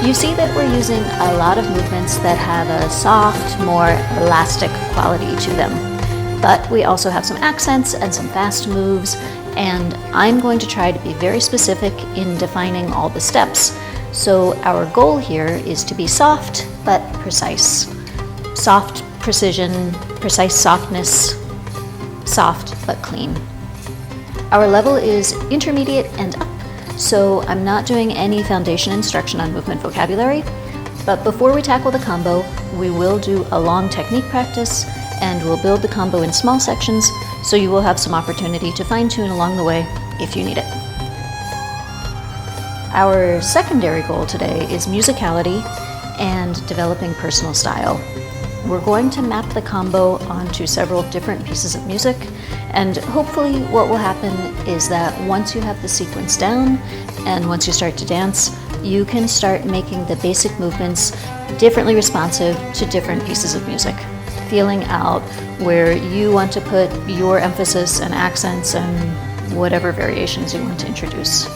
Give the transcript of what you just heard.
You see that we're using a lot of movements that have a soft, more elastic quality to them. But we also have some accents and some fast moves, and I'm going to try to be very specific in defining all the steps. So our goal here is to be soft but precise. Soft precision, precise softness, soft but clean. Our level is intermediate and up, so I'm not doing any foundation instruction on movement vocabulary. But before we tackle the combo, we will do a long technique practice, and we'll build the combo in small sections, so you will have some opportunity to fine-tune along the way if you need it. Our secondary goal today is musicality and developing personal style. We're going to map the combo onto several different pieces of music, and hopefully what will happen is that once you have the sequence down and once you start to dance, you can start making the basic movements differently responsive to different pieces of music, feeling out where you want to put your emphasis and accents and whatever variations you want to introduce.